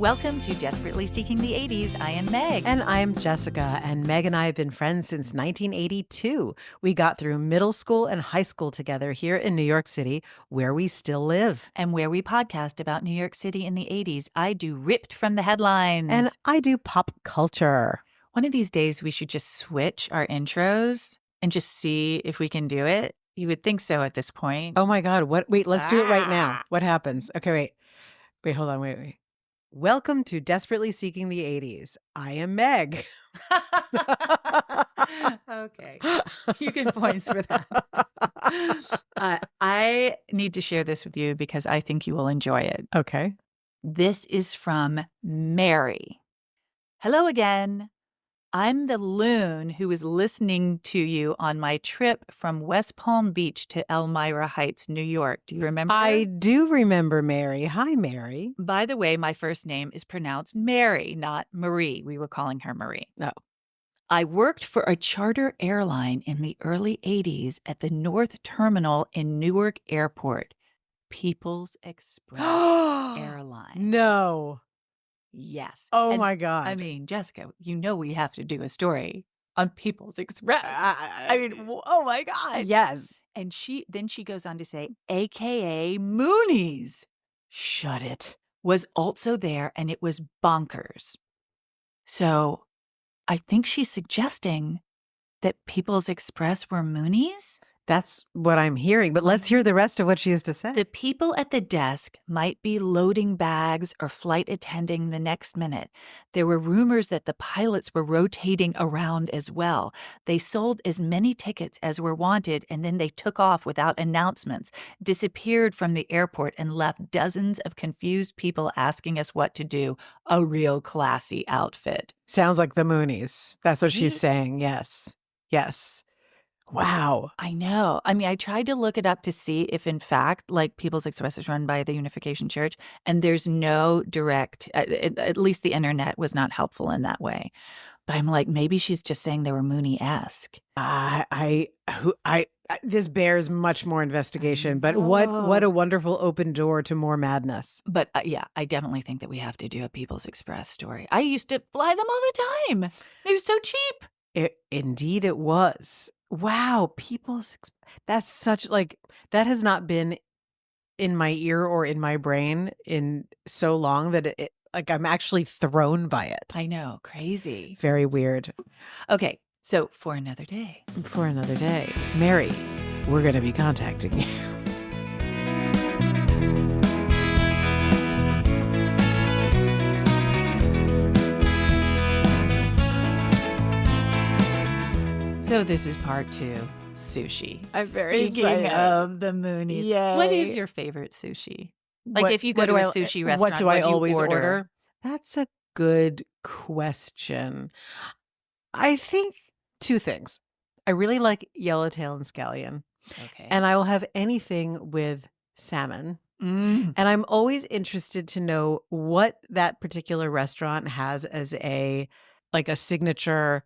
Welcome to Desperately Seeking the 80s. I am Meg. And I'm Jessica, and Meg and I have been friends since 1982. We got through middle school and high school together here in New York City, where we still live. And where we podcast about New York City in the 80s. I do Ripped from the Headlines. And I do pop culture. One of these days, we should just switch our intros and just see if we can do it. You would think so at this point. Oh my God. What? Wait, let's do it right now. What happens? Okay, wait, hold on. Wait. Welcome to Desperately Seeking the 80s. I am Meg. Okay. You get points for that. I need to share this with you because I think you will enjoy it. Okay. This is from Mary. Hello again. I'm the loon who was listening to you on my trip from West Palm Beach to Elmira Heights, New York. Do you remember? I do remember Mary. Hi, Mary. By the way, my first name is pronounced Mary, not Marie. We were calling her Marie. No. I worked for a charter airline in the early 80s at the North Terminal in Newark Airport. People's Express Airline. No. Yes. Oh, my God. I mean, Jessica, you know we have to do a story on People's Express. Oh my God. Yes. And then she goes on to say, AKA Moonies. Shut it. Was also there, and it was bonkers. So I think she's suggesting that People's Express were Moonies? That's what I'm hearing, but let's hear the rest of what she has to say. The people at the desk might be loading bags or flight attending the next minute. There were rumors that the pilots were rotating around as well. They sold as many tickets as were wanted, and then they took off without announcements, disappeared from the airport, and left dozens of confused people asking us what to do. A real classy outfit. Sounds like the Moonies. That's what she's saying. Yes. Yes. Wow. I know. I mean, I tried to look it up to see if, in fact, like People's Express is run by the Unification Church, and there's no direct, at least the internet was not helpful in that way. But I'm like, maybe she's just saying they were Mooney-esque. This bears much more investigation, but what a wonderful open door to more madness. But yeah, I definitely think that we have to do a People's Express story. I used to fly them all the time. They were so cheap. Indeed it was. Wow, that's such that has not been in my ear or in my brain in so long that I'm actually thrown by it. I know, crazy. Very weird. Okay, so for another day. For another day. Mary, we're going to be contacting you. So this is part 2, sushi. I'm very Speaking excited. of the Moonies. Yay. What is your favorite sushi? Like if you go to a sushi restaurant, what do I always order? order? That's a good question. I think 2 things. I really like yellowtail and scallion. Okay. And I will have anything with salmon. Mm. And I'm always interested to know what that particular restaurant has as a signature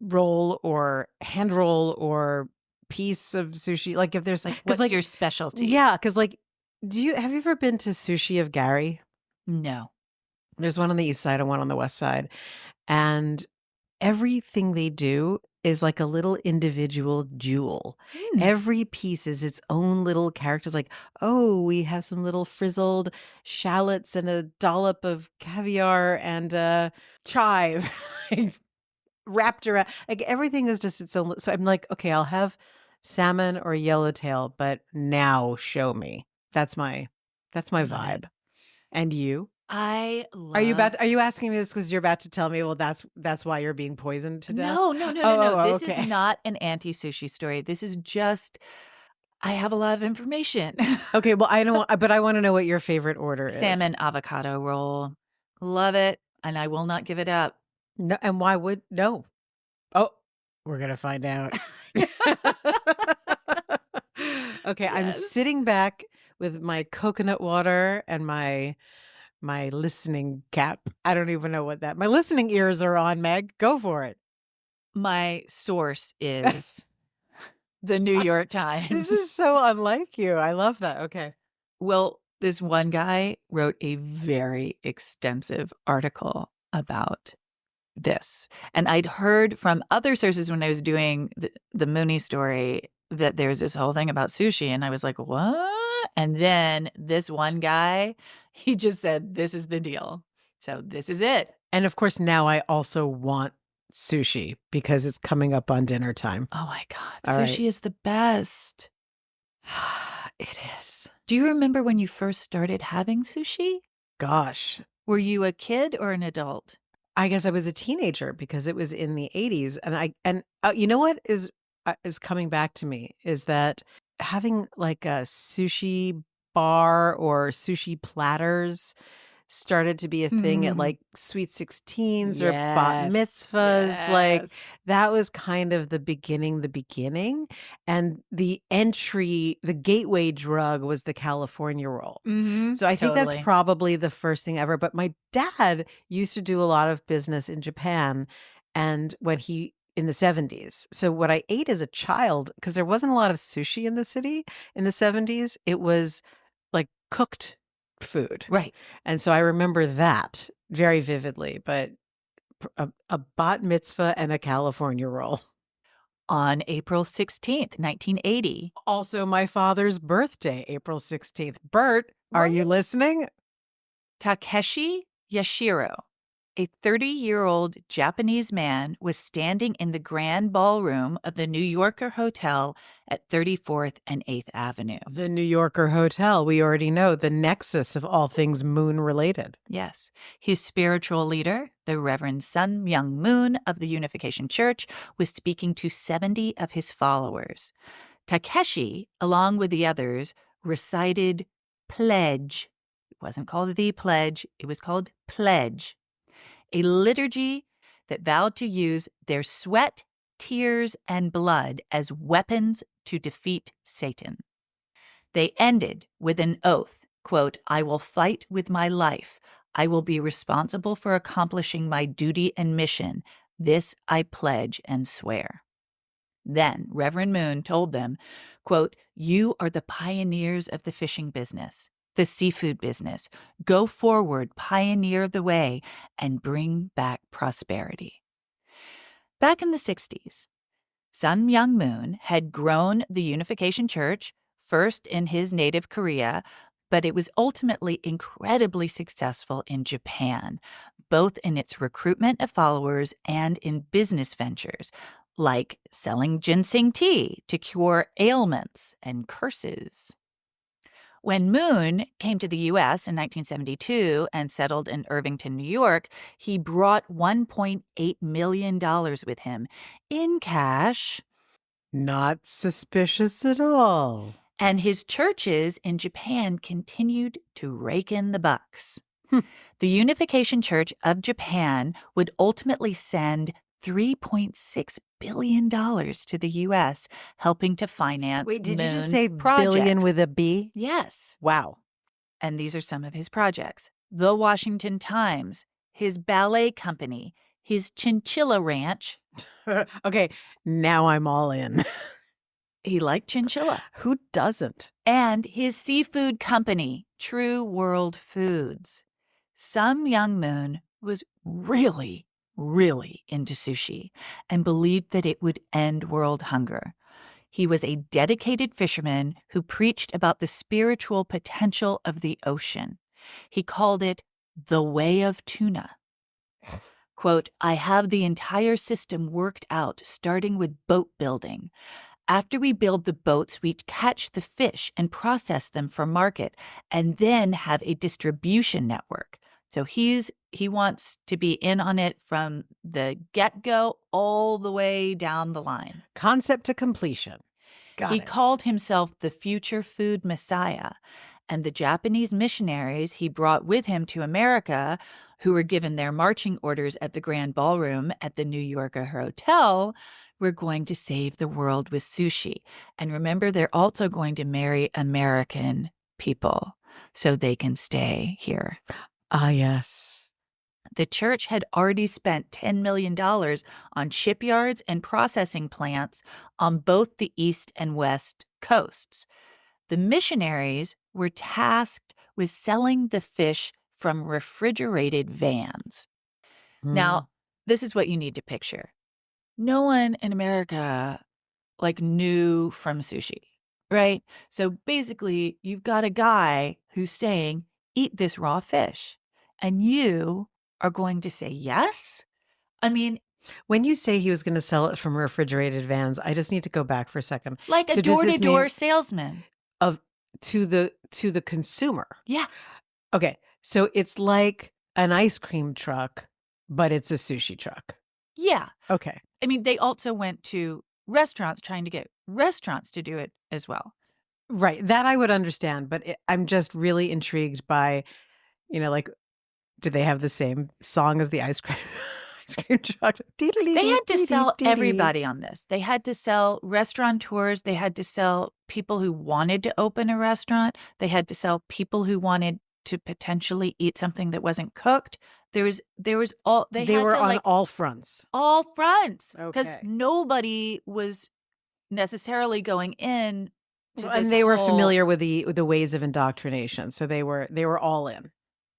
roll or hand roll or piece of sushi. Like if there's what's your specialty? Yeah, because have you ever been to Sushi of Gary? No. There's one on the east side and one on the west side. And everything they do is like a little individual jewel. Every piece is its own little characters. Like, oh, we have some little frizzled shallots and a dollop of caviar and chive wrapped around. Like everything is just its own. So I'm like, okay, I'll have salmon or yellowtail, but now show me. That's my vibe. And you? I love... Are you asking me this because you're about to tell me, well, that's why you're being poisoned to death? No. This okay. is not an anti-sushi story. This is just, I have a lot of information. Okay, well, I don't, but I want to know what your favorite order is. Salmon avocado roll. Love it. And I will not give it up. No, and why would, no. Oh, we're going to find out. Okay, Yes. I'm sitting back with my coconut water and my listening cap. I don't even know what my listening ears are on, Meg. Go for it. My source is the New York Times. This is so unlike you. I love that. Okay. Well, This one guy wrote a very extensive article about this. And I'd heard from other sources when I was doing the Mooney story that there's this whole thing about sushi. And I was like, what? And then this one guy, he just said, this is the deal. So this is it. And of course, now I also want sushi because it's coming up on dinner time. Oh my God. All right. Sushi is the best. It is. Do you remember when you first started having sushi? Gosh. Were you a kid or an adult? I guess I was a teenager because it was in the 80s. And you know what is coming back to me is that having like a sushi bar or sushi platters started to be a thing at like sweet 16s or bat Yes, mitzvahs. Like yes. that was kind of the beginning. And the gateway drug was the California roll. So I think that's Totally. probably the first thing ever. But my dad used to do a lot of business in Japan and in the 70s. So what I ate as a child, because there wasn't a lot of sushi in the city in the 70s, it was like cooked food. Right. And so I remember that very vividly, but a bat mitzvah and a California roll. On April 16th, 1980. Also my father's birthday, April 16th. Bert, are you listening? Takeshi Yashiro, a 30-year-old Japanese man, was standing in the grand ballroom of the New Yorker Hotel at 34th and 8th Avenue. The New Yorker Hotel, we already know, the nexus of all things moon related. Yes. His spiritual leader, the Reverend Sun Myung Moon of the Unification Church, was speaking to 70 of his followers. Takeshi, along with the others, recited Pledge. It wasn't called the Pledge, it was called Pledge, a liturgy that vowed to use their sweat, tears, and blood as weapons to defeat Satan. They ended with an oath, quote, "I will fight with my life. I will be responsible for accomplishing my duty and mission. This I pledge and swear." Then Reverend Moon told them, quote, "You are the pioneers of the fishing business, the seafood business. Go forward, pioneer the way, and bring back prosperity." Back in the 60s, Sun Myung Moon had grown the Unification Church, first in his native Korea, but it was ultimately incredibly successful in Japan, both in its recruitment of followers and in business ventures, like selling ginseng tea to cure ailments and curses. When Moon came to the U.S. in 1972 and settled in Irvington, New York, he brought $1.8 million with him in cash. Not suspicious at all. And his churches in Japan continued to rake in the bucks. The Unification Church of Japan would ultimately send $3.6 billion to the U.S., helping to finance Wait, did Moon's you just say projects. billion with a B? Yes. Wow. And these are some of his projects: the Washington Times, his ballet company, his chinchilla ranch. Okay, now I'm all in. He liked chinchilla. Who doesn't? And his seafood company, True World Foods. Sun Myung Moon was really, really into sushi and believed that it would end world hunger. He was a dedicated fisherman who preached about the spiritual potential of the ocean. He called it the way of tuna. Quote, "I have the entire system worked out, starting with boat building. After we build the boats, we catch the fish and process them for market, and then have a distribution network." So he wants to be in on it from the get-go all the way down the line. Concept to completion. He called himself the future food messiah, and the Japanese missionaries he brought with him to America, who were given their marching orders at the Grand Ballroom at the New Yorker Hotel, were going to save the world with sushi. And remember, they're also going to marry American people so they can stay here. Ah, yes. The church had already spent $10 million on shipyards and processing plants on both the East and West coasts. The missionaries were tasked was selling the fish from refrigerated vans. Now, this is what you need to picture. No one in America knew from sushi, right? So basically, you've got a guy who's saying, eat this raw fish. And you are going to say yes? I mean, When you say he was going to sell it from refrigerated vans, I just need to go back for a second. like a So does this door-to-door mean salesman. of to the consumer? Yeah. Okay. So it's like an ice cream truck, but it's a sushi truck. Yeah. Okay. I mean, they also went to restaurants trying to get restaurants to do it as well. Right. That I would understand, but I'm just really intrigued by, like, do they have the same song as the ice cream ice cream truck? They had to sell everybody on this. They had to sell restaurateurs. They had to sell people who wanted to open a restaurant. They had to sell people who wanted to potentially eat something that wasn't cooked. There was all they They had were to on all fronts. all fronts because Okay. nobody was necessarily going in to And this they were whole, familiar with the ways of indoctrination, so they were all in.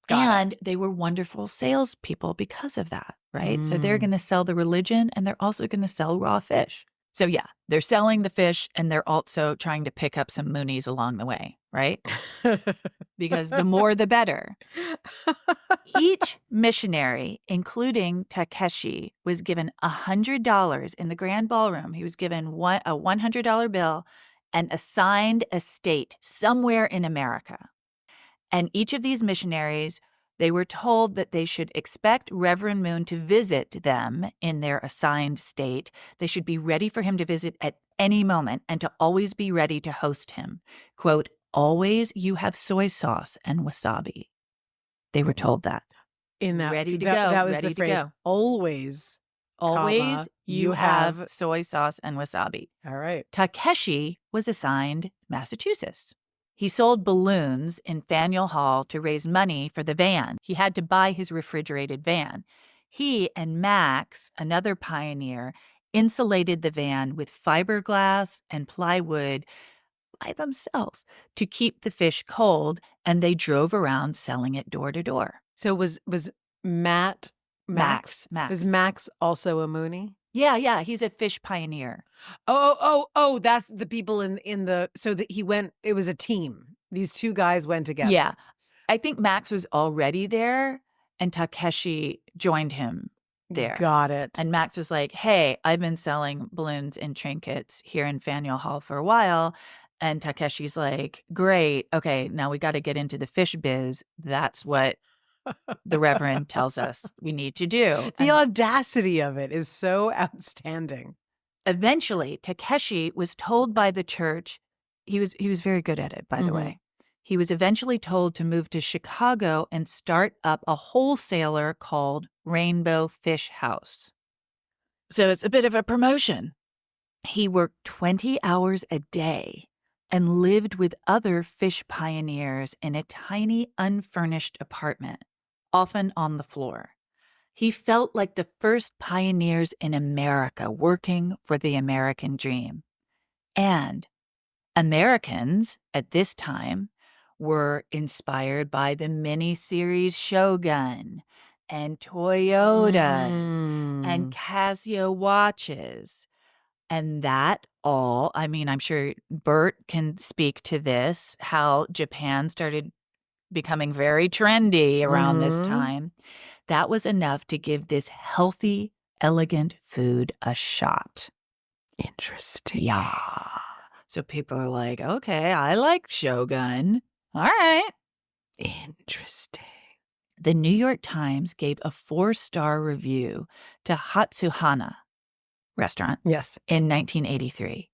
Got it. and they were wonderful salespeople because of that, right? So they're Mm. going to sell the religion and they're also going to sell raw fish. So yeah, they're selling the fish and they're also trying to pick up some moonies along the way, right? Because the more the better. Each missionary, including Takeshi, was given $100 in the grand ballroom. He was given a $100 bill and assigned a state somewhere in America. And each of these missionaries, they were told that they should expect Reverend Moon to visit them in their assigned state. They should be ready for him to visit at any moment and to always be ready to host him. Quote, always you have soy sauce and wasabi. They were told that. In that Ready to that, go. that was Ready the to phrase. go. Always, Always comma, you have soy sauce and wasabi. All right. Takeshi was assigned Massachusetts. He sold balloons in Faneuil Hall to raise money for the van. He had to buy his refrigerated van. He and Max, another pioneer, insulated the van with fiberglass and plywood by themselves to keep the fish cold, and they drove around selling it door to door. So was Max Max. was Max also a Moonie? Yeah, he's a fish pioneer. Oh, that's the people in the so that he went, it was a team. These two guys went together. Yeah. I think Max was already there and Takeshi joined him there. Got it. And Max was like, hey, I've been selling balloons and trinkets here in Faneuil Hall for a while. And Takeshi's like, great. Okay, now we got to get into the fish biz. That's what the Reverend tells us we need to do. The audacity of it is so outstanding. Eventually, Takeshi was told by the church, he was very good at it, by the way. He was eventually told to move to Chicago and start up a wholesaler called Rainbow Fish House. So it's a bit of a promotion. He worked 20 hours a day and lived with other fish pioneers in a tiny, unfurnished apartment, often on the floor. He felt like the first pioneers in America working for the American dream. And Americans at this time were inspired by the miniseries Shogun and Toyotas and Casio watches. And that all, I mean, I'm sure Bert can speak to this, how Japan started becoming very trendy around this time. That was enough to give this healthy, elegant food a shot. Interesting. Yeah. So people are like, okay, I like Shogun. All right. Interesting. The New York Times gave a 4-star review to Hatsuhana restaurant Yes. in 1983.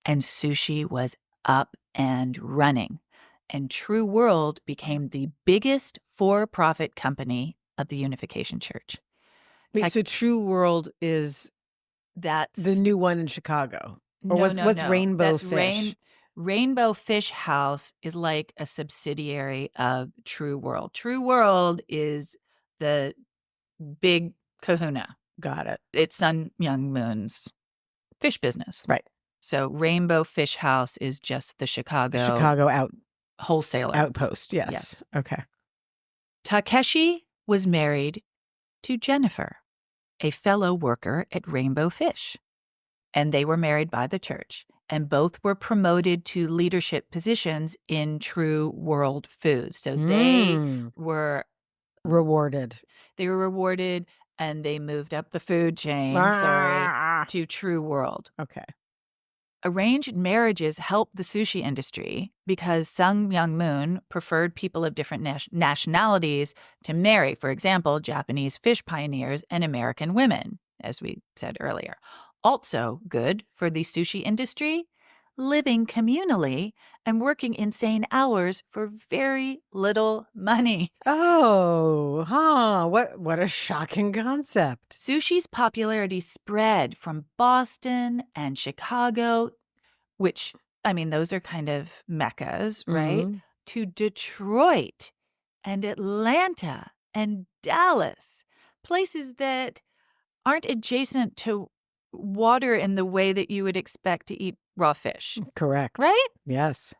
And sushi was up and running. And True World became the biggest for-profit company of the Unification Church. Wait, so True World is That's the new one in Chicago? Or no, what's no. Rainbow That's Fish? Rainbow Fish House is like a subsidiary of True World. True World is the big kahuna. Got it. It's Sun Myung Moon's fish business. Right. So Rainbow Fish House is just the Chicago Chicago wholesaler. Outpost, yes. Yes. Okay. Takeshi was married to Jennifer, a fellow worker at Rainbow Fish, and they were married by the church, and both were promoted to leadership positions in True World Foods. So they were rewarded. They were rewarded, and they moved up the food chain, to True World. Okay. Arranged marriages helped the sushi industry because Sung Myung Moon preferred people of different nationalities to marry, for example, Japanese fish pioneers and American women, as we said earlier. Also good for the sushi industry, living communally and working insane hours for very little money. Oh, what a shocking concept. Sushi's popularity spread from Boston and Chicago, which, I mean, those are kind of meccas, right? To Detroit and Atlanta and Dallas, places that aren't adjacent to water in the way that you would expect to eat raw fish. Correct. Right? Yes.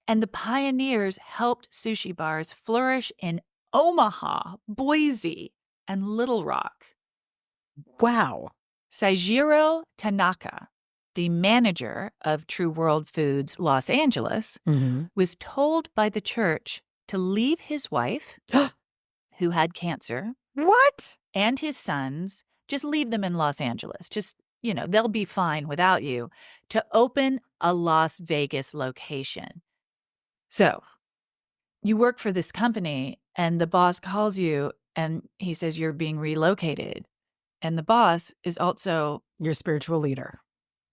And the pioneers helped sushi bars flourish in Omaha, Boise, and Little Rock. Wow. Seijiro Tanaka, the manager of True World Foods Los Angeles, was told by the church to leave his wife, who had cancer, What? and his sons, just leave them in Los Angeles. Just, they'll be fine without you, to open a Las Vegas location. So you work for this company, and the boss calls you, and he says you're being relocated. And the boss is also your spiritual leader,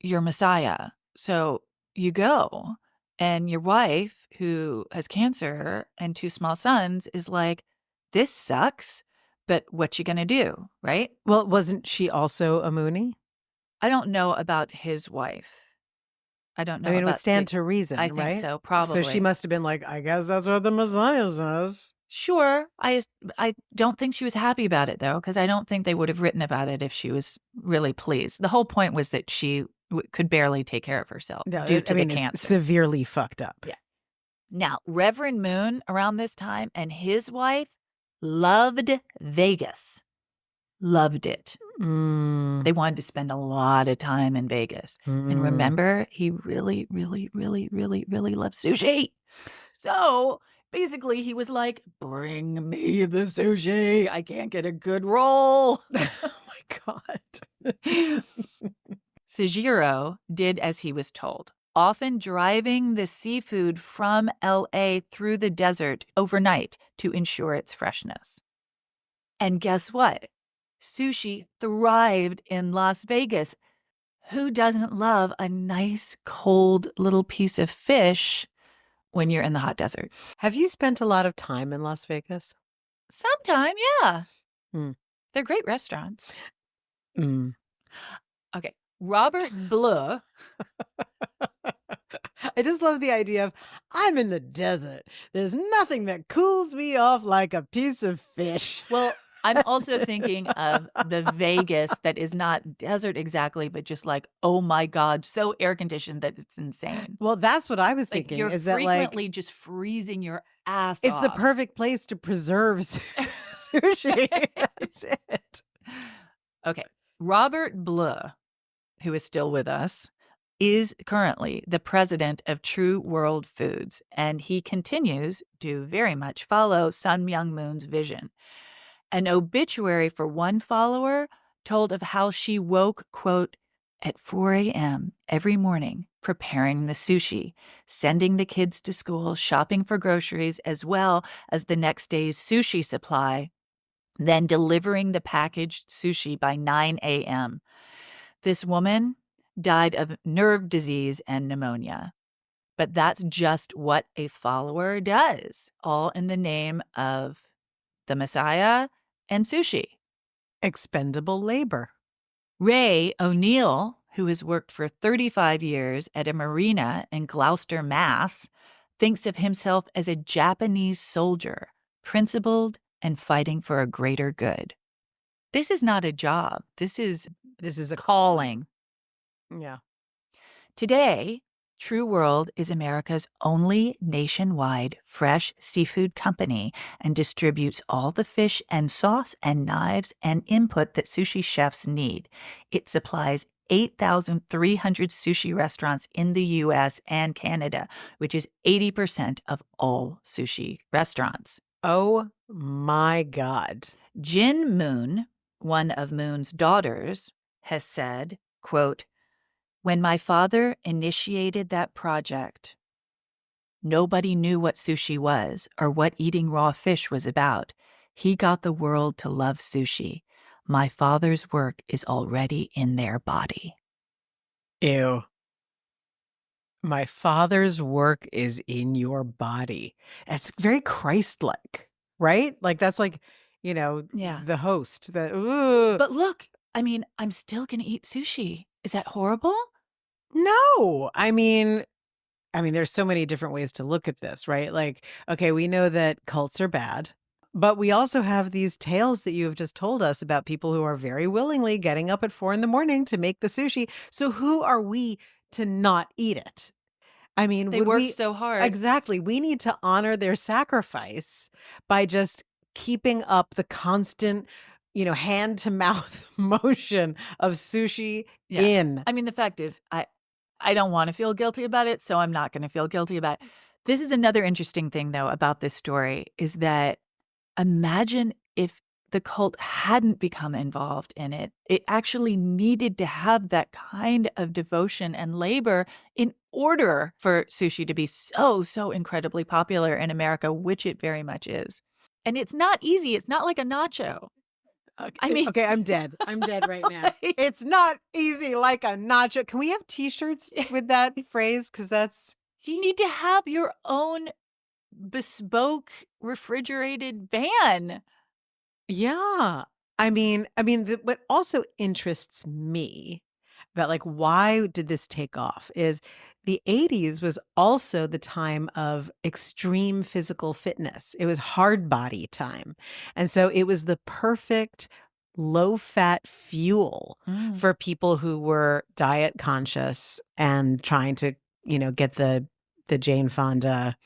your Messiah. So you go, and your wife, who has cancer and 2 small sons, is like, this sucks, but what you gonna do, right? Well, wasn't she also a Moonie? I don't know about his wife. I don't know. I mean, it would about stand to reason, I right? think so, probably. So she must have been like, I guess that's what the Messiah says. Sure. I don't think she was happy about it, though, because I don't think they would have written about it if she was really pleased. The whole point was that she could barely take care of herself due to the cancer. It's severely fucked up. Yeah. Now, Reverend Moon, around this time, and his wife loved Vegas. Loved it. They wanted to spend a lot of time in Vegas. And remember, he really, really, really, really, really loved sushi. So basically, he was like, bring me the sushi. I can't get a good roll. Oh, my God. Seijiro did as he was told, often driving the seafood from L.A. through the desert overnight to ensure its freshness. And guess what? Sushi thrived in Las Vegas. Who doesn't love a nice, cold little piece of fish when you're in the hot desert? Have you spent a lot of time in Las Vegas? Sometime, yeah. They're great restaurants. Okay. Robert Bleu. I just love the idea of, I'm in the desert. There's nothing that cools me off like a piece of fish. Well, I'm also thinking of the Vegas that is not desert exactly, but just like, oh my God, so air conditioned that it's insane. Well, that's what I was thinking. You're is frequently that just freezing your ass it's off. the perfect place to preserve sushi. That's it. Okay. Robert Bleu, who is still with us, is currently the president of True World Foods, and he continues to very much follow Sun Myung Moon's vision. An obituary for one follower told of how she woke, quote, at 4 a.m. every morning, preparing the sushi, sending the kids to school, shopping for groceries, as well as the next day's sushi supply, then delivering the packaged sushi by 9 a.m. This woman died of nerve disease and pneumonia. But that's just what a follower does, all in the name of the Messiah and sushi. Expendable labor. Ray O'Neill, who has worked for 35 years at a marina in Gloucester, Mass., thinks of himself as a Japanese soldier, principled and fighting for a greater good. This is not a job. This is a calling. Yeah. Today, True World is America's only nationwide fresh seafood company and distributes all the fish and sauce and knives and input that sushi chefs need. It supplies 8,300 sushi restaurants in the US and Canada, which is 80% of all sushi restaurants. Oh my God. Jin Moon, one of Moon's daughters, has said, quote, "When my father initiated that project, nobody knew what sushi was or what eating raw fish was about. He got the world to love sushi. My father's work is already in their body." Ew. My father's work is in your body. It's very Christ-like, right? Like that's like, Yeah. the host that, ooh. But look, I mean, I'm still going to eat sushi. Is that horrible? No. I mean, there's so many different ways to look at this, right? Like, okay, we know that cults are bad, but we also have these tales that you have just told us about people who are very willingly getting up at 4 a.m. to make the sushi. So who are we to not eat it? I mean, They would worked we so hard. exactly. We need to honor their sacrifice by just keeping up the constant, hand to mouth motion of sushi Yeah. in. I mean, the fact is, I don't want to feel guilty about it, so I'm not going to feel guilty about it. This is another interesting thing, though, about this story is that imagine if the cult hadn't become involved in it. It actually needed to have that kind of devotion and labor in order for sushi to be so, so incredibly popular in America, which it very much is. And it's not easy. It's not like a nacho. I mean, Okay, I'm dead. I'm dead right now. like, It's not easy like a nacho. Can we have t-shirts with that phrase? Because that's you need to have your own bespoke refrigerated van. yeah. I mean, what also interests me about like why did this take off is the 80s was also the time of extreme physical fitness. It was hard body time. And so it was the perfect low fat fuel Mm. for people who were diet conscious and trying to, get the Jane Fonda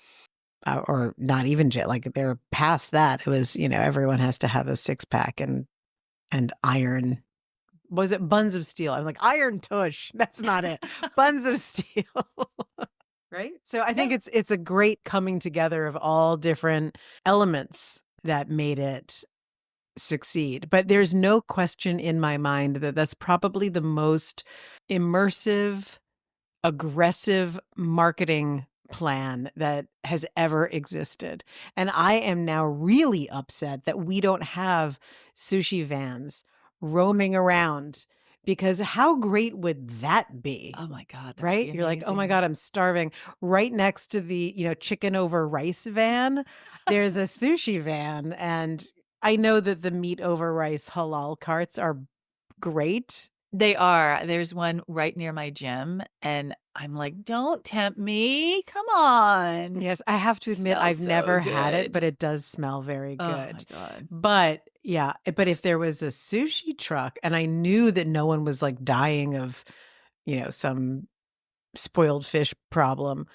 or not even like they're past that. It was, everyone has to have a six pack and iron. Was it buns of steel? I'm like iron tush. That's not it. Buns of steel. Right? So I think Yeah. it's a great coming together of all different elements that made it succeed. But there's no question in my mind that that's probably the most immersive, aggressive marketing plan that has ever existed. And I am now really upset that we don't have sushi vans roaming around because how great would that be? Oh my God, that would Right? be You're like, "Oh my amazing. god, I'm starving." Right next to the, chicken over rice van, there's a sushi van, and I know that the meat over rice halal carts are great. They are. There's one right near my gym, and I'm like, "Don't tempt me. Come on." Yes, I have to admit Smells I've so never had it, but good. it does smell very Oh my good. God. But yeah, but if there was a sushi truck and I knew that no one was like dying of, some spoiled fish problem,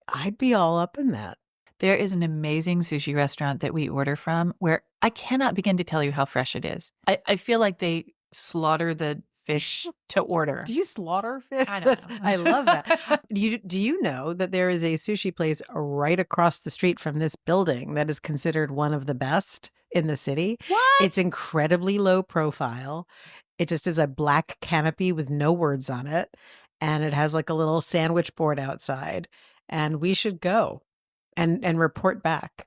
I'd be all up in that. There is an amazing sushi restaurant that we order from where I cannot begin to tell you how fresh it is. I feel like they slaughter the fish to order. Do you slaughter fish? I don't I love that. know. Do you know that there is a sushi place right across the street from this building that is considered one of the best in the city? What? It's incredibly low profile. It just is a black canopy with no words on it, and it has like a little sandwich board outside, and we should go and report back.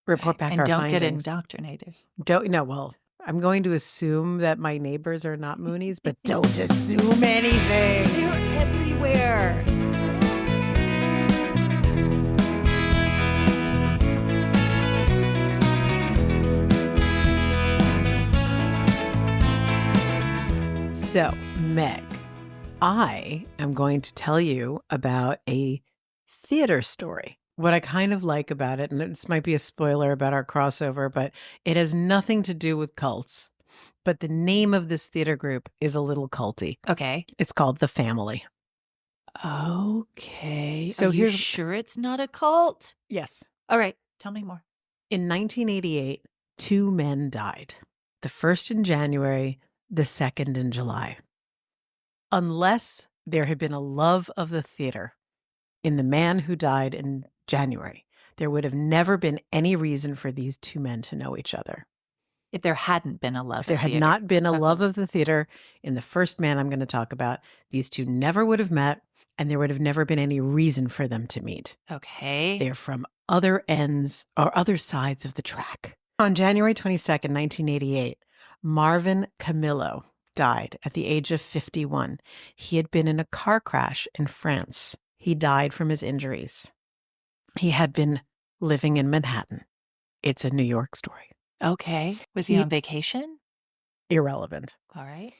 Report Okay, back and our don't get findings. indoctrinated. Don't no, well, I'm going to assume that my neighbors are not Moonies, but don't assume anything. They're everywhere. So, Meg, I am going to tell you about a theater story. What I kind of like about it, and this might be a spoiler about our crossover, but it has nothing to do with cults. But the name of this theater group is a little culty. Okay. It's called The Family. Okay. Are So you here's sure it's not a cult? yes. All right, tell me more. In 1988, two men died. The first in January, the second in July. Unless there had been a love of the theater in the man who died in January, there would have never been any reason for these two men to know each other. If there hadn't been a If love there of had theater. not been a Okay. love of the theater in the first man I'm going to talk about, these two never would have met, and there would have never been any reason for them to meet. Okay. They're from other ends or other sides of the track. On January 22nd, 1988, Marvin Camillo died at the age of 51. He had been in a car crash in France. He died from his injuries. He had been living in Manhattan. It's a New York story. Okay. Was he He on vacation? irrelevant. All right.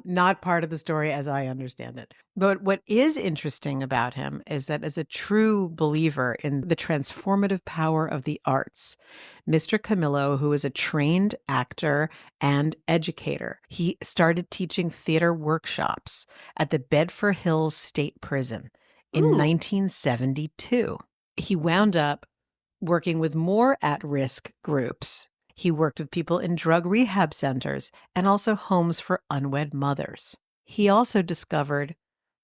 Not part of the story as I understand it. But what is interesting about him is that as a true believer in the transformative power of the arts, Mr. Camillo, who is a trained actor and educator, he started teaching theater workshops at the Bedford Hills State Prison in Ooh. 1972. He wound up working with more at-risk groups. He worked with people in drug rehab centers and also homes for unwed mothers. He also discovered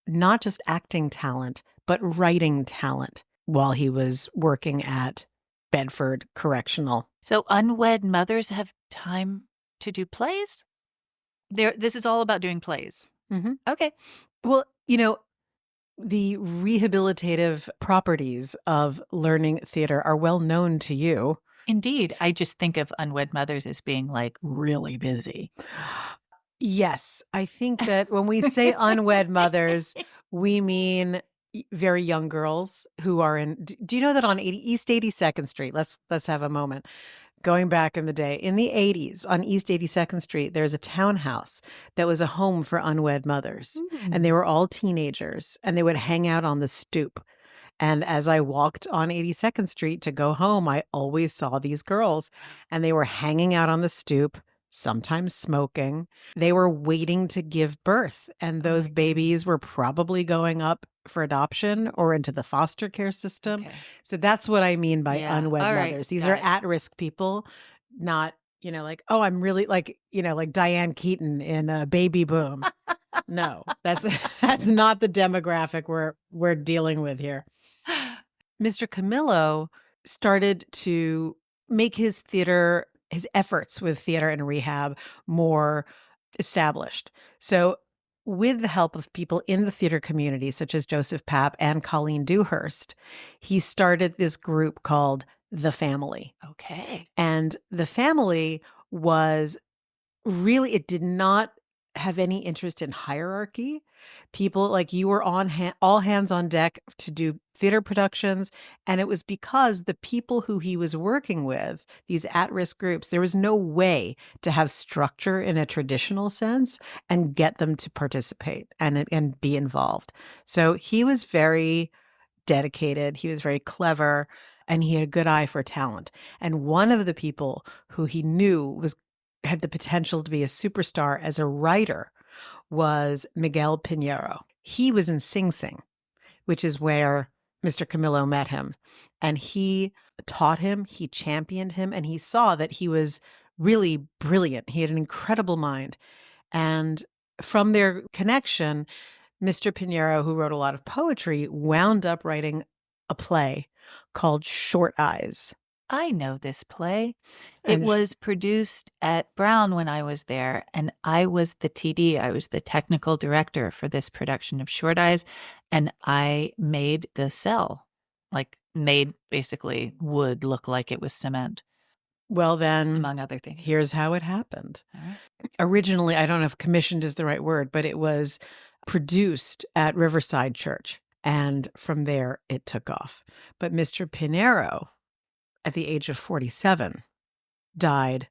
not just acting talent, but writing talent while he was working at Bedford Correctional. So unwed mothers have time to do plays? This is all about doing plays. Mm-hmm. Okay. Well, the rehabilitative properties of learning theater are well known to you. Indeed. I just think of unwed mothers as being like really busy. Yes, I think that when we say unwed mothers, we mean very young girls who are in. Do you know that on East 82nd Street? Let's have a moment. Going back in the day, in the 80s, on East 82nd Street, there's a townhouse that was a home for unwed mothers, and they were all teenagers, and they would hang out on the stoop. And as I walked on 82nd Street to go home, I always saw these girls, and they were hanging out on the stoop, sometimes smoking. They were waiting to give birth, and Oh those my babies goodness. were probably going up for adoption or into the foster care system. Okay. So that's what I mean by Yeah. unwed All right. mothers. These Got are it. at-risk people, not, like, oh, I'm really like Diane Keaton in Baby Boom. No, that's that's not the demographic we're dealing with here. Mr. Camillo started to make his efforts with theater and rehab more established. So, with the help of people in the theater community, such as Joseph Papp and Colleen Dewhurst, he started this group called The Family. Okay. And The Family was really, it did not have any interest in hierarchy. People like you were on all hands on deck to do theater productions. And it was because the people who he was working with, these at-risk groups, there was no way to have structure in a traditional sense and get them to participate and be involved. So he was very dedicated. He was very clever, and he had a good eye for talent. And one of the people who he knew had the potential to be a superstar as a writer was Miguel Piñero. He was in Sing Sing, which is where Mr. Camillo met him. And he taught him, he championed him, and he saw that he was really brilliant. He had an incredible mind. And from their connection, Mr. Piñero, who wrote a lot of poetry, wound up writing a play called Short Eyes. I know this play. It And was produced at Brown when I was there, and I was the TD. I was the technical director for this production of Short Eyes, and I made the cell, like made basically wood look like it was cement, well, then among other things. here's how it happened. All right. Originally, I don't know if commissioned is the right word, but it was produced at Riverside Church. And from there, it took off. But Mr. Piñero, at the age of 47, died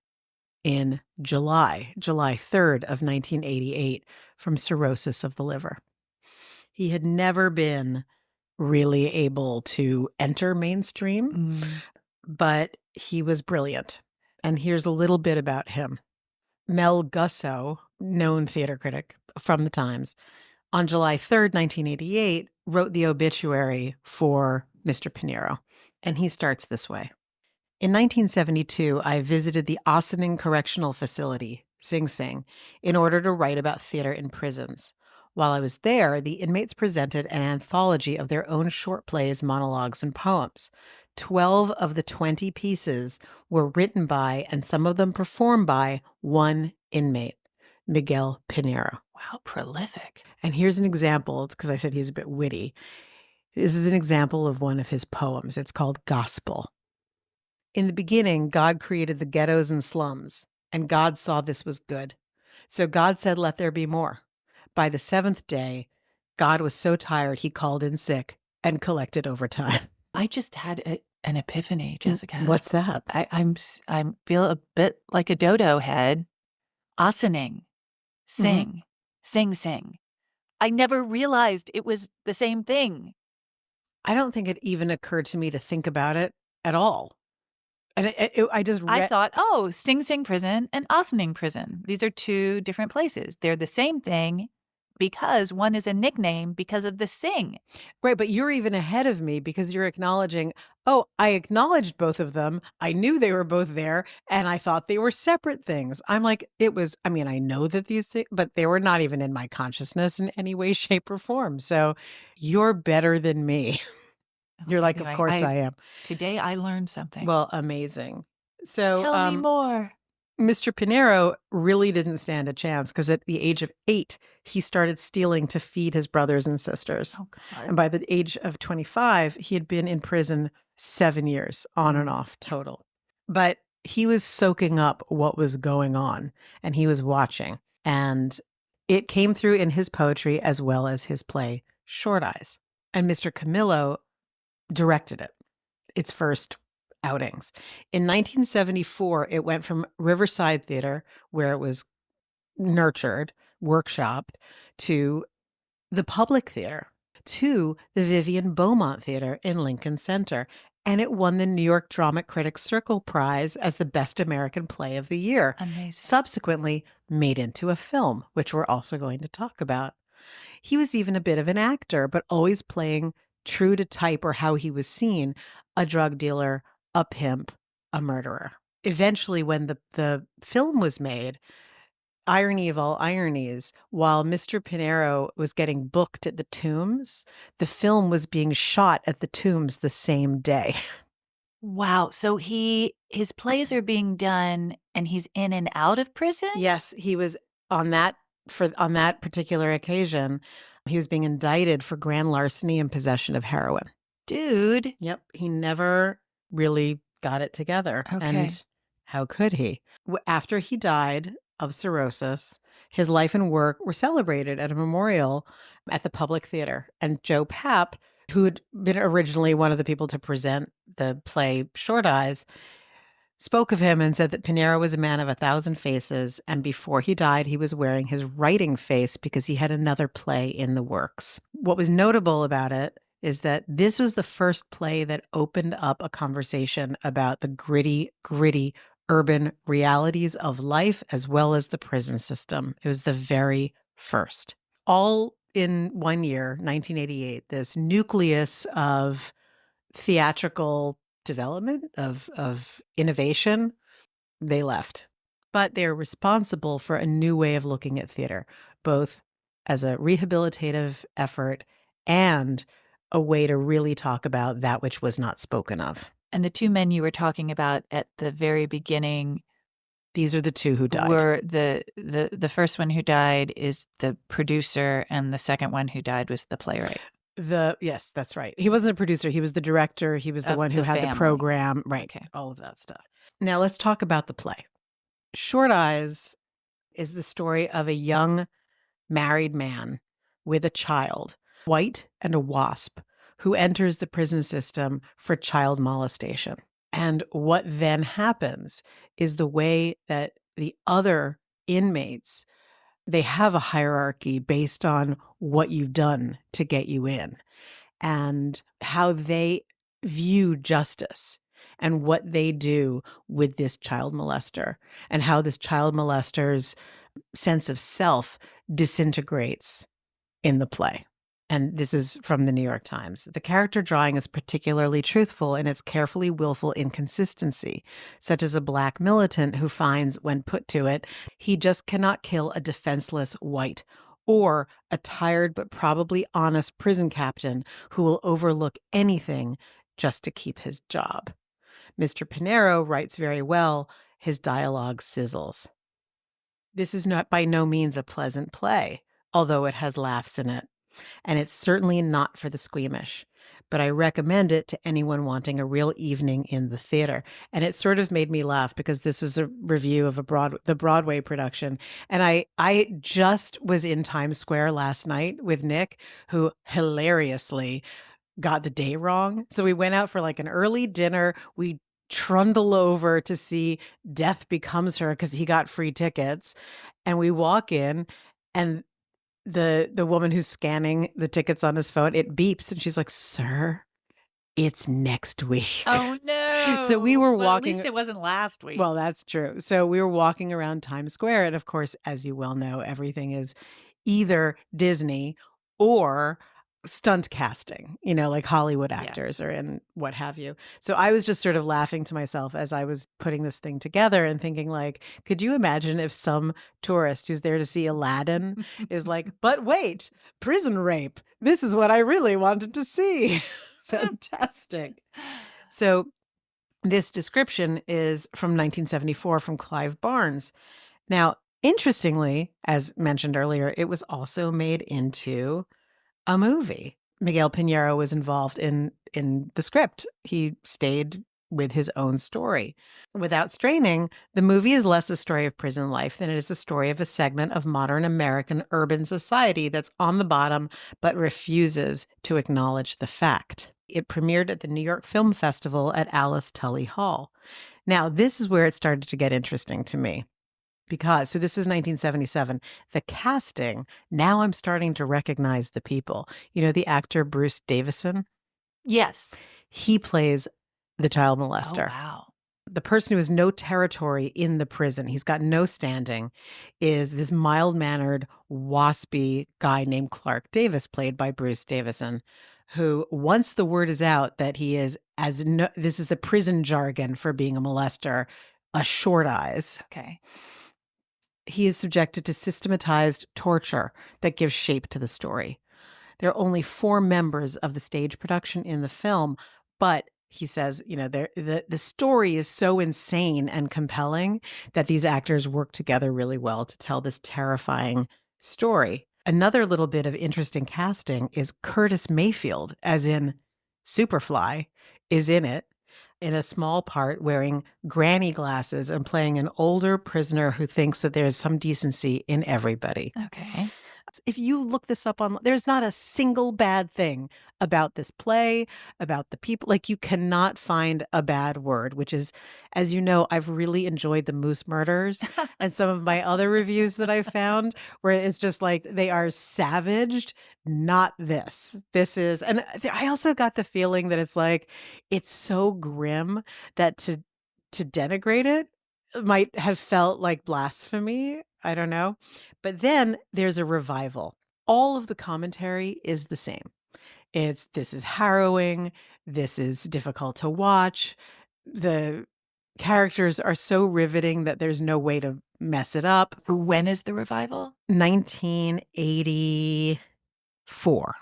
in July 3rd of 1988 from cirrhosis of the liver. He had never been really able to enter mainstream, but he was brilliant. And here's a little bit about him. Mel Gusso, known theater critic from the Times, on July 3rd, 1988, wrote the obituary for Mr. Piñero. And he starts this way. In 1972, I visited the Ossining Correctional Facility, Sing Sing, in order to write about theater in prisons. While I was there, the inmates presented an anthology of their own short plays, monologues, and poems. 12 of the 20 pieces were written by, and some of them performed by, one inmate, Miguel Piñero. Wow, prolific. And here's an example, because I said he's a bit witty. This is an example of one of his poems. It's called Gospel. In the beginning, God created the ghettos and slums, and God saw this was good. So God said, let there be more. By the seventh day, God was so tired he called in sick and collected overtime. I just had an epiphany, Jessica. What's that? I feel a bit like a dodo head. Awesoning. Sing. Sing, sing. I never realized it was the same thing. I don't think it even occurred to me to think about it at all. And I just read. I thought, oh, Sing Sing prison and Ossining prison. These are two different places. They're the same thing because one is a nickname because of the sing. Right, but you're even ahead of me because you're acknowledging, oh, I acknowledged both of them. I knew they were both there, and I thought they were separate things. I'm like, I know that these things, but they were not even in my consciousness in any way, shape, or form. So you're better than me. You're like, of course I am. Today I learned something. Well, amazing. So tell me more. Mr. Piñero really didn't stand a chance because at the age of 8, he started stealing to feed his brothers and sisters. Oh, God. And by the age of 25, he had been in prison 7 years, on and off total. But he was soaking up what was going on, and he was watching. And it came through in his poetry as well as his play, Short Eyes. And Mr. Camillo directed it, its first outings. In 1974, it went from Riverside Theater, where it was nurtured, workshopped, to the Public Theater, to the Vivian Beaumont Theater in Lincoln Center. And it won the New York Drama Critics Circle Prize as the Best American Play of the Year. Amazing. Subsequently made into a film, which we're also going to talk about. He was even a bit of an actor, but always playing true to type or how he was seen, a drug dealer, a pimp, a murderer. Eventually, when the film was made, irony of all ironies, while Mr. Piñero was getting booked at the Tombs, the film was being shot at the Tombs the same day. Wow. So his plays are being done and he's in and out of prison? Yes, he was on that particular occasion. He was being indicted for grand larceny and possession of heroin. Dude. Yep. He never really got it together. Okay. And how could he? After he died of cirrhosis, his life and work were celebrated at a memorial at the Public Theater. And Joe Papp, who had been originally one of the people to present the play Short Eyes, spoke of him and said that Piñero was a man of 1,000 faces, and before he died, he was wearing his writing face because he had another play in the works. What was notable about it is that this was the first play that opened up a conversation about the gritty urban realities of life as well as the prison system. It was the very first. All in one year, 1988, this nucleus of theatrical development, of innovation, they left. But they're responsible for a new way of looking at theater, both as a rehabilitative effort and a way to really talk about that which was not spoken of. And the two men you were talking about at the very beginning, these are the two who died. Were the first one who died is the producer, and the second one who died was the playwright. Yes, that's right. He wasn't a producer. He was the director. He was the one who had the program. Right. Okay. All of that stuff. Now let's talk about the play. Short Eyes is the story of a young married man with a child, white and a wasp, who enters the prison system for child molestation. And what then happens is the way that the other inmates, they have a hierarchy based on what you've done to get you in, and how they view justice and what they do with this child molester, and how this child molester's sense of self disintegrates in the play. And this is from the New York Times. The character drawing is particularly truthful in its carefully willful inconsistency, such as a black militant who finds, when put to it, he just cannot kill a defenseless white, or a tired but probably honest prison captain who will overlook anything just to keep his job. Mr. Piñero writes very well. His dialogue sizzles. This is not by no means a pleasant play, although it has laughs in it. And it's certainly not for the squeamish. But I recommend it to anyone wanting a real evening in the theater. And it sort of made me laugh because this is a review of the Broadway production. And I just was in Times Square last night with Nick, who hilariously got the day wrong. So we went out for like an early dinner. We trundle over to see Death Becomes Her because he got free tickets. And we walk in, and the woman who's scanning the tickets on his phone, it beeps, and she's like, "Sir, it's next week." Oh, no. So we were Well, at walking. least it wasn't last week. Well, that's true. So we were walking around Times Square, and of course, as you well know, everything is either Disney or stunt casting, like Hollywood Yeah. actors or and what have you. So I was just sort of laughing to myself as I was putting this thing together and thinking, like, could you imagine if some tourist who's there to see Aladdin is like, but wait, prison rape. This is what I really wanted to see. Fantastic. So this description is from 1974 from Clive Barnes. Now, interestingly, as mentioned earlier, it was also made into a movie. Miguel Piñero was involved in the script. He stayed with his own story. Without straining, the movie is less a story of prison life than it is a story of a segment of modern American urban society that's on the bottom but refuses to acknowledge the fact. It premiered at the New York Film Festival at Alice Tully Hall. Now, this is where it started to get interesting to me. Because, so this is 1977, the casting, now I'm starting to recognize the people. The actor Bruce Davison? Yes. He plays the child Oh, molester. wow. The person who has no territory in the prison, he's got no standing, is this mild-mannered, waspy guy named Clark Davis, played by Bruce Davison, who, once the word is out that he is, this is the prison jargon for being a molester, a short eyes. Okay. He is subjected to systematized torture that gives shape to the story. There are only 4 members of the stage production in the film, but he says, the story is so insane and compelling that these actors work together really well to tell this terrifying story. Another little bit of interesting casting is Curtis Mayfield, as in Superfly, is in it, in a small part, wearing granny glasses and playing an older prisoner who thinks that there's some decency in everybody. Okay. If you look this up online, there's not a single bad thing about this play, about the people. Like, you cannot find a bad word, which is, as you know, I've really enjoyed the Moose Murders and some of my other reviews that I found where it's just like they are savaged. Not this. This is, and I also got the feeling that it's like, it's so grim that to denigrate it might have felt like blasphemy. I don't know. But then there's a revival. All of the commentary is the same. This is harrowing. This is difficult to watch. The characters are so riveting that there's no way to mess it up. When is the revival? 1984.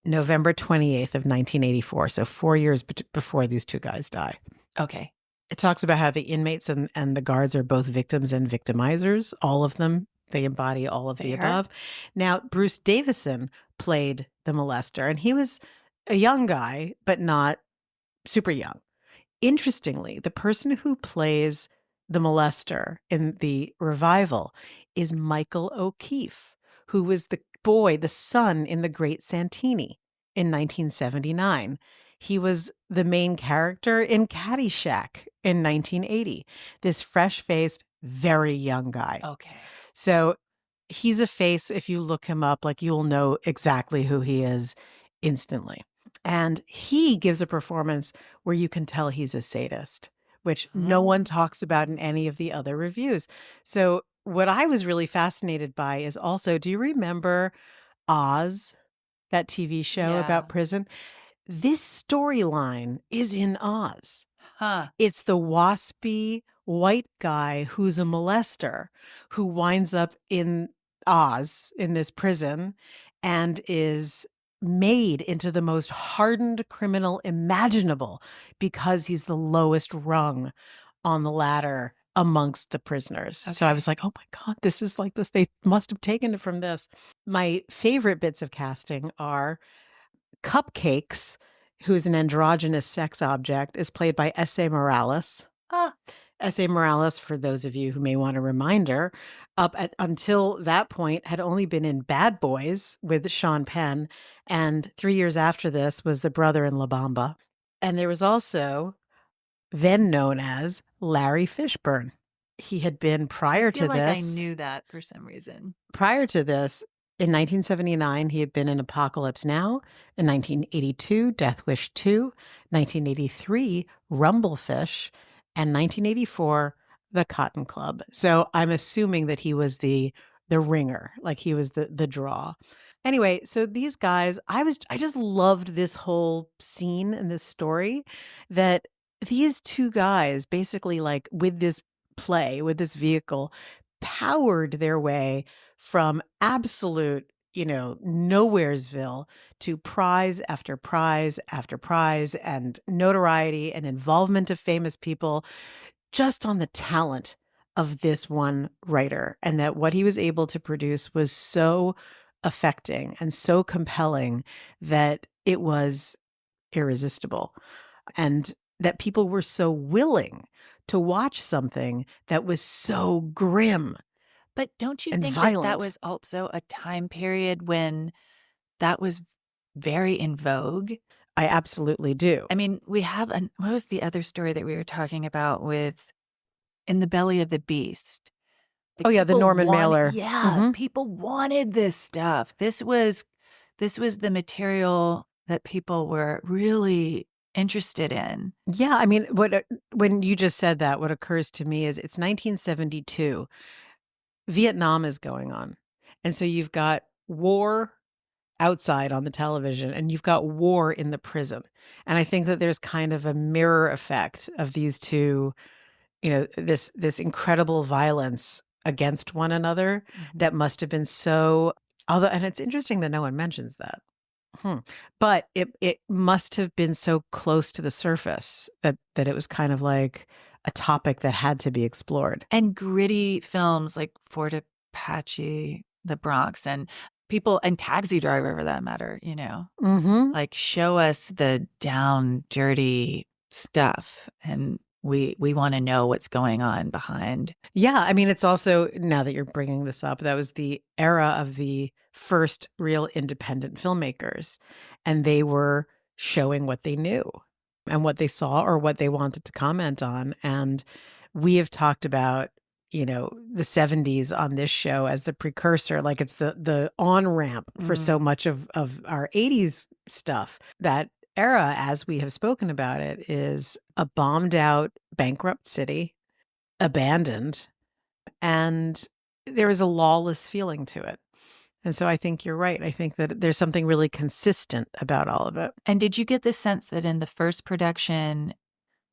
November 28th of 1984. So 4 years before these two guys die. Okay. It talks about how the inmates and the guards are both victims and victimizers, all of them. They embody all of the above. Now, Bruce Davison played the molester, and he was a young guy, but not super young. Interestingly, the person who plays the molester in the revival is Michael O'Keefe, who was the son in The Great Santini in 1979. He was the main character in Caddyshack in 1980. This fresh-faced, very young guy. Okay. So he's a face, if you look him up, like, you'll know exactly who he is instantly. And he gives a performance where you can tell he's a sadist, which no one talks about in any of the other reviews. So what I was really fascinated by is also, do you remember Oz, that TV show about Yeah. prison. This storyline is in Oz. Huh. It's the waspy white guy who's a molester who winds up in Oz, in this prison, and is made into the most hardened criminal imaginable because he's the lowest rung on the ladder amongst the prisoners. So I Okay. was like, "Oh my god, this is like this. They must have taken it from this." My favorite bits of casting are Cupcakes, who is an androgynous sex object, is played by S.A. Morales. Ah, S.A. Morales, for those of you who may want a reminder, until that point had only been in Bad Boys with Sean Penn, and 3 years after this was the brother in La Bamba. And there was also, then known as, Larry Fishburne. He had been I prior feel to like I this knew that for some reason. Prior to this, in 1979, he had been in Apocalypse Now. In 1982, Death Wish 2. 1983, Rumblefish. And 1984, The Cotton Club. So I'm assuming that he was the ringer, like he was the draw. Anyway, so these guys, I just loved this whole scene and this story, that these two guys basically, like, with this play, with this vehicle, powered their way from absolute, nowheresville to prize after prize after prize and notoriety and involvement of famous people, just on the talent of this one writer. And that what he was able to produce was so affecting and so compelling that it was irresistible. And that people were so willing to watch something that was so grim But don't you and think that that violent. was also a time period when that was very in vogue? I absolutely do. I mean, we have an what was the other story that we were talking about with In the Belly of the Beast? Like, Oh, yeah, the people Norman want Mailer. yeah, Mhm. people wanted this stuff. This was the material that people were really interested in. Yeah, I mean, when you just said that, what occurs to me is it's 1972. Vietnam is going on. And so you've got war outside on the television and you've got war in the prison. And I think that there's kind of a mirror effect of these two, this incredible violence against one another Mhm. that must have been so, although, and it's interesting that no one mentions that. Hmm. But it must have been so close to the surface that it was kind of like a topic that had to be explored. And gritty films like Fort Apache, The Bronx, and people and Taxi Driver for that matter, Mhm. like, show us the down, dirty stuff, and we wanna know what's going on behind. Yeah, I mean, it's also, now that you're bringing this up, that was the era of the first real independent filmmakers, and they were showing what they knew and what they saw or what they wanted to comment on. And we have talked about, the 70s on this show as the precursor, like it's the on-ramp for so Mm. much of our 80s stuff. That era, as we have spoken about it, is a bombed out, bankrupt city, abandoned, and there is a lawless feeling to it. And so I think you're right. I think that there's something really consistent about all of it. And did you get the sense that in the first production,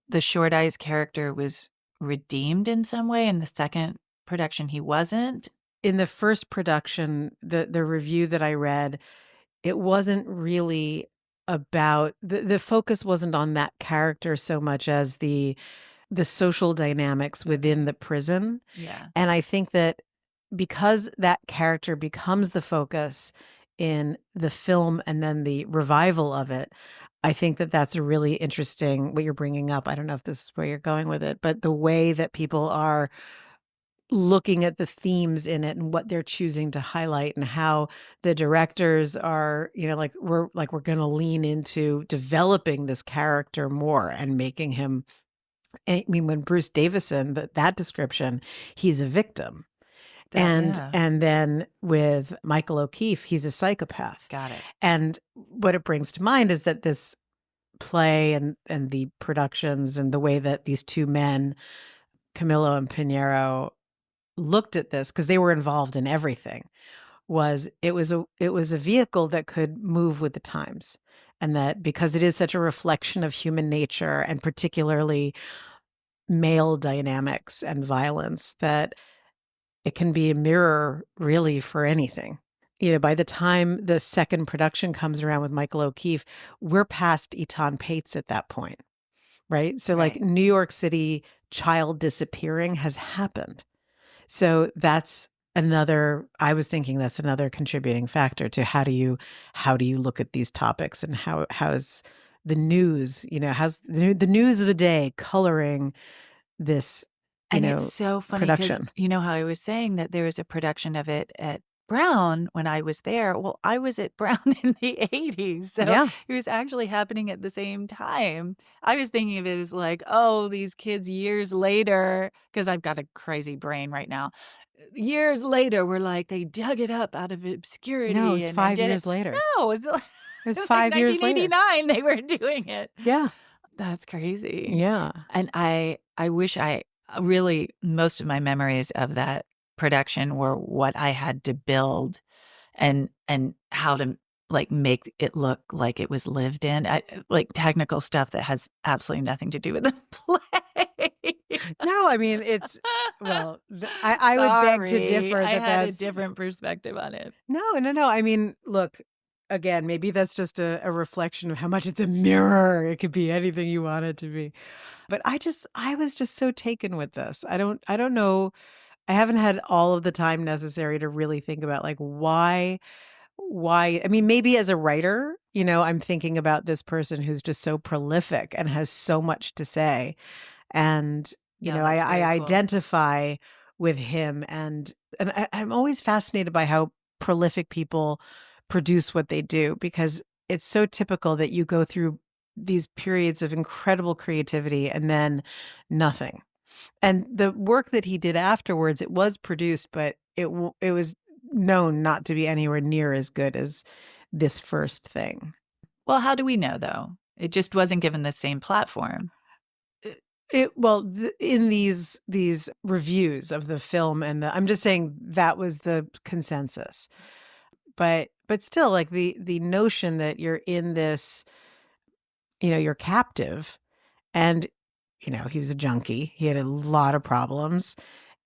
the Short Eyes character was redeemed in some way, in the second production, he wasn't? In the first production, the review that I read, it wasn't really about the focus wasn't on that character so much as the social dynamics within Okay. the prison. Yeah. And I think that because that character becomes the focus in the film and then the revival of it, I think that that's a really interesting what you're bringing up. I don't know if this is where you're going with it, but the way that people are looking at the themes in it and what they're choosing to highlight and how the directors are, like we're going to lean into developing this character more and making him, I mean, when Bruce Davison, that description, he's a victim. That And yeah. and then with Michael O'Keefe, he's a psychopath. Got it. And what it brings to mind is that this play and the productions and the way that these two men, Camillo and Piñero, looked at this, because they were involved in everything, was it was a vehicle that could move with the times, and that because it is such a reflection of human nature and particularly male dynamics and violence, that it can be a mirror really for anything. By the time the second production comes around with Michael O'Keefe, we're past Eton Pates at that point, right? So, like, Right. New York City child disappearing has happened. So that's another I was thinking that's another contributing factor to how do you look at these topics, and how's the news, how's the news of the day coloring this, And it's so funny because production. you know how I was saying that there was a production of it at Brown when I was there? Well, I was at Brown in the '80s, so Yeah. it was actually happening at the same time. I was thinking of it as like, "Oh, these kids years later, because 'cause I've got a crazy brain right now. Years later, we're like, they dug it up out of No, obscurity it's and 5 did it. years later. No, it's like It was it was like 5 years later. 1989 they were doing it. Yeah. That's crazy. Yeah. And I wish really most of my memories of that production were what I had to build and how to, like, make it look like it was lived in. Like, technical stuff that has absolutely nothing to do with the play. No, I mean, it's well, I would beg to Sorry, differ I that had a that's different perspective on it. no, no, no. I mean, look, again, maybe that's just a reflection of how much it's a mirror. It could be anything you want it to be. But I was just so taken with this. I don't know. I haven't had all of the time necessary to really think about, like, why I mean, maybe as a writer, I'm thinking about this person who's just so prolific and has so much to say. And, Yeah, I that's very cool. identify with him, and I'm always fascinated by how prolific people produce what they do, because it's so typical that you go through these periods of incredible creativity and then nothing. And the work that he did afterwards, it was produced, but it was known not to be anywhere near as good as this first thing. Well, how do we know, though? It just wasn't given the same platform. Well, in these reviews of the film, I'm just saying that was the consensus. But still, like, the notion that you're in this, you're captive, and he was a junkie. He had a lot of problems,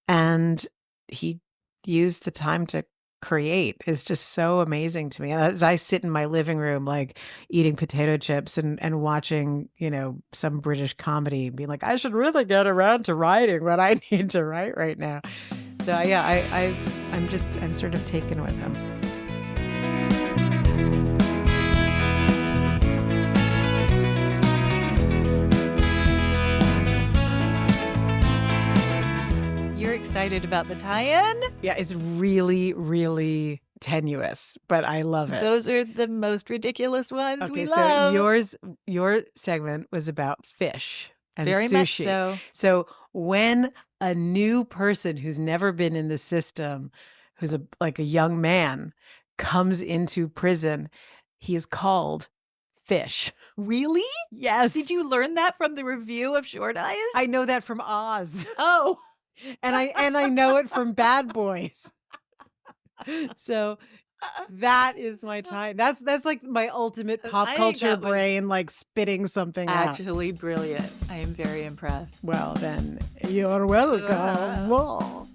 and he used the time to create is just so amazing to me. And as I sit in my living room, like, eating potato chips and watching, some British comedy, being like, I should really get around to writing what I need to write right now. So yeah, I'm sort of taken with him. You're excited about the tie-in? Yeah, it's really, really tenuous, but I love it. Those are the most ridiculous ones we Okay, so love. your segment was about fish and Very much sushi. so. So when a new person who's never been in the system, who's like a young man, comes into prison, he is called Fish. Really? Yes. Did you learn that from the review of Short Eyes? I know that from Oz. Oh. And I know it from Bad Boys. So that is my time. That's like my ultimate pop I think culture that was brain, like, spitting something out. actually brilliant. I am very impressed. Well, then you're welcome.